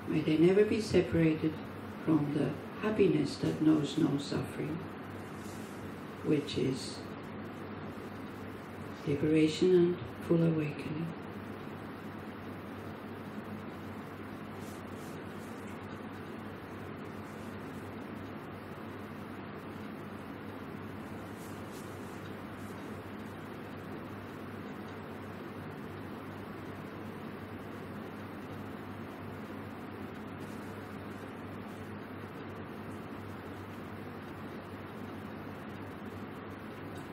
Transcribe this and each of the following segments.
May they never be separated from the happiness that knows no suffering, which is liberation and full awakening.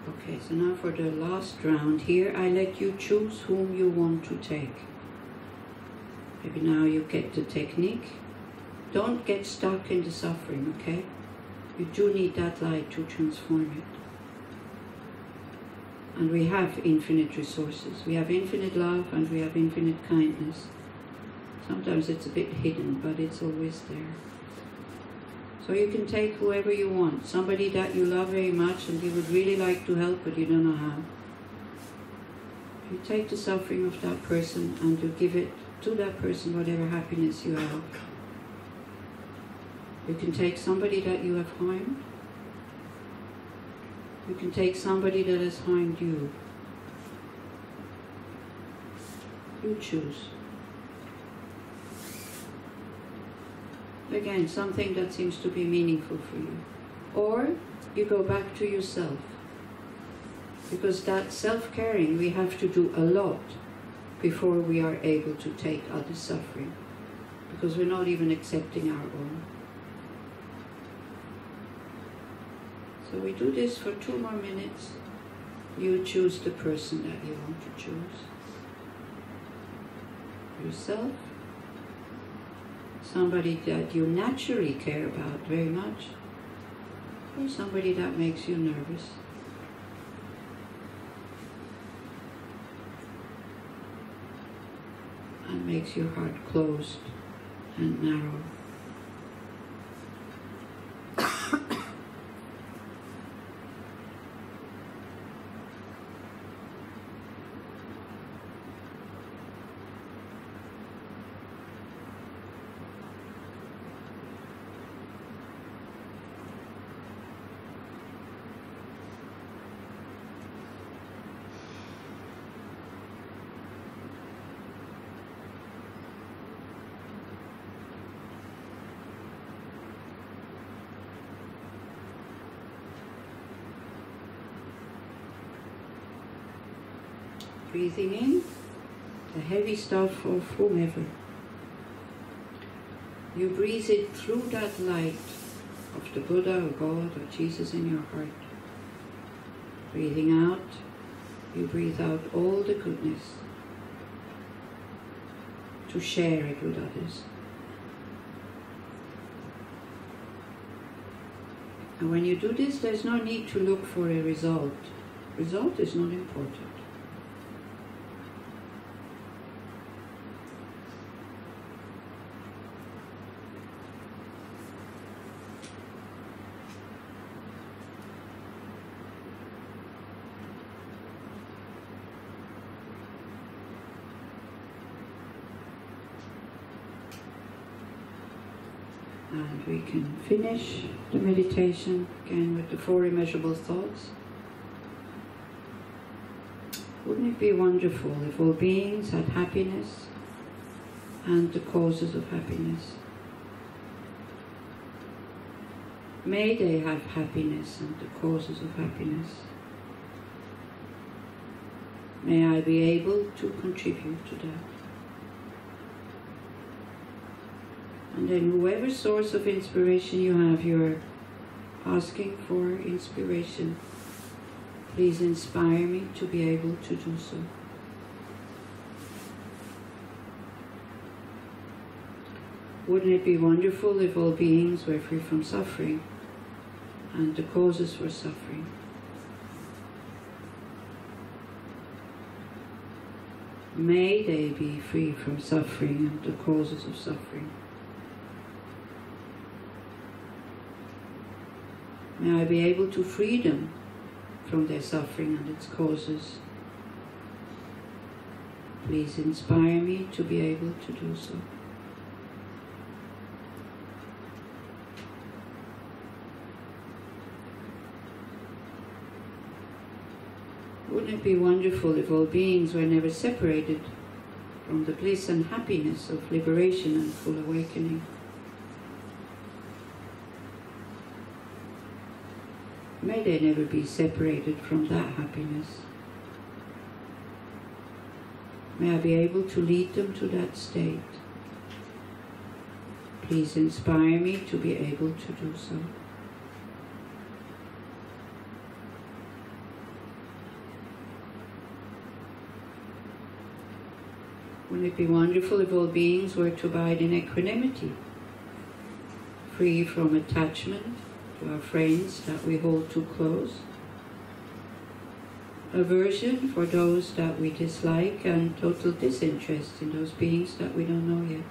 Okay, so now for the last round here, I let you choose whom you want to take. Maybe now you get the technique. Don't get stuck in the suffering, okay? You do need that light to transform it. And we have infinite resources. We have infinite love and we have infinite kindness. Sometimes it's a bit hidden, but it's always there. So you can take whoever you want, somebody that you love very much and you would really like to help but you don't know how. You take the suffering of that person and you give it to that person whatever happiness you have. You can take somebody that you have harmed. You can take somebody that has harmed you. You choose. Again, something that seems to be meaningful for you. Or you go back to yourself. Because that self-caring, we have to do a lot before we are able to take other suffering. Because we're not even accepting our own. So we do this for 2 more minutes. You choose the person that you want to choose. Yourself. Somebody that you naturally care about very much, or somebody that makes you nervous. And makes your heart closed and narrow. Breathing in the heavy stuff of whomever. You breathe it through that light of the Buddha or God or Jesus in your heart. Breathing out, you breathe out all the goodness to share it with others. And when you do this, there's no need to look for a result. Result is not important. And we can finish the meditation again with the 4 immeasurable thoughts. Wouldn't it be wonderful if all beings had happiness and the causes of happiness? May they have happiness and the causes of happiness. May I be able to contribute to that. And then whoever source of inspiration you have, you're asking for inspiration. Please inspire me to be able to do so. Wouldn't it be wonderful if all beings were free from suffering and the causes for suffering? May they be free from suffering and the causes of suffering. May I be able to free them from their suffering and its causes. Please inspire me to be able to do so. Wouldn't it be wonderful if all beings were never separated from the bliss and happiness of liberation and full awakening? May they never be separated from that happiness. May I be able to lead them to that state. Please inspire me to be able to do so. Wouldn't it be wonderful if all beings were to abide in equanimity, free from attachment to our friends that we hold too close, aversion for those that we dislike, and total disinterest in those beings that we don't know yet.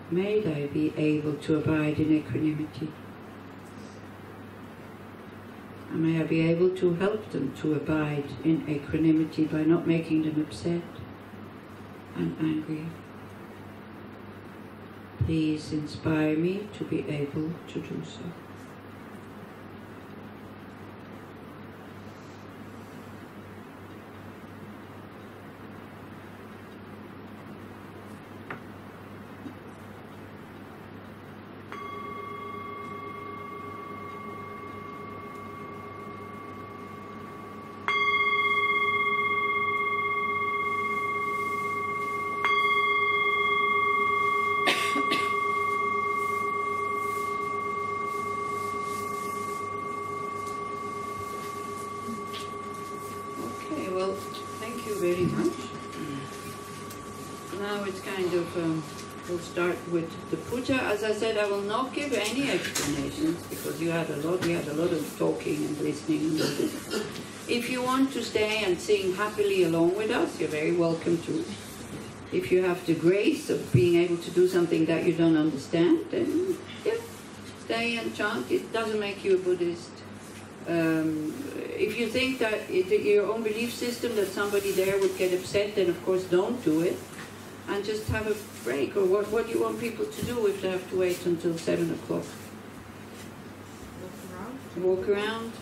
May I be able to abide in equanimity. And may I be able to help them to abide in equanimity by not making them upset and angry. Please inspire me to be able to do so. Very much. Now it's kind of, we'll start with the puja. As I said, I will not give any explanations because we had a lot of talking and listening and all this. If you want to stay and sing happily along with us, you're very welcome to. If you have the grace of being able to do something that you don't understand, then yeah, stay and chant. It doesn't make you a Buddhist. If you think that your own belief system that somebody there would get upset, then of course don't do it, and just have a break. Or what do you want people to do if they have to wait until 7 o'clock? Walk around.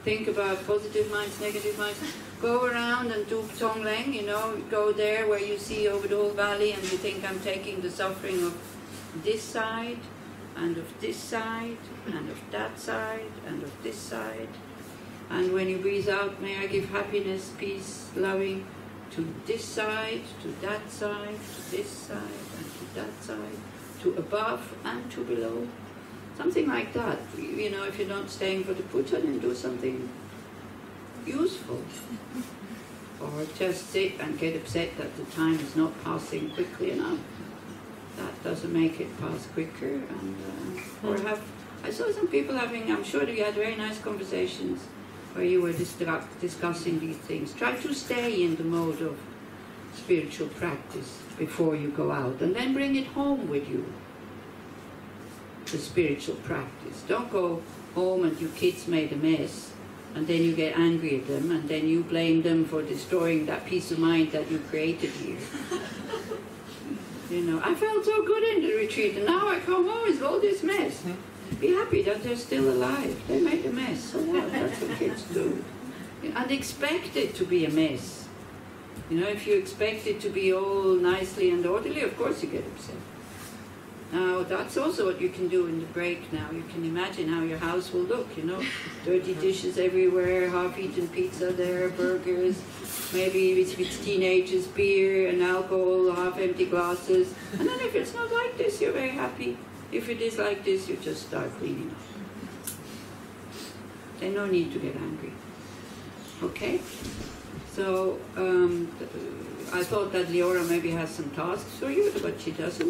Think about positive minds, negative minds. Go around and do Tonglen, you know, go there where you see over the whole valley and you think I'm taking the suffering of this side, and of this side, and of that side, and of this side. And when you breathe out, may I give happiness, peace, loving to this side, to that side, to this side, and to that side, to above and to below. Something like that. You know, if you're not staying for the puja, then do something useful. Or just sit and get upset that the time is not passing quickly enough. That doesn't make it pass quicker. And I saw some people having, I'm sure they had very nice conversations where you were discussing these things. Try to stay in the mode of spiritual practice before you go out, and then bring it home with you, the spiritual practice. Don't go home and your kids made a mess, and then you get angry at them, and then you blame them for destroying that peace of mind that you created here. You know, I felt so good in the retreat, and now I come home with all this mess. Be happy that they're still alive. They made a mess, so what? That's what kids do. And expect it to be a mess. You know, if you expect it to be all nicely and orderly, of course you get upset. Now, that's also what you can do in the break now. You can imagine how your house will look, you know. Dirty dishes everywhere, half-eaten pizza there, burgers, maybe with teenagers, beer and alcohol, half-empty glasses. And then if it's not like this, you're very happy. If it is like this, you just start cleaning up. There's no need to get angry. Okay? So, I thought that Leora maybe has some tasks for you, but she doesn't.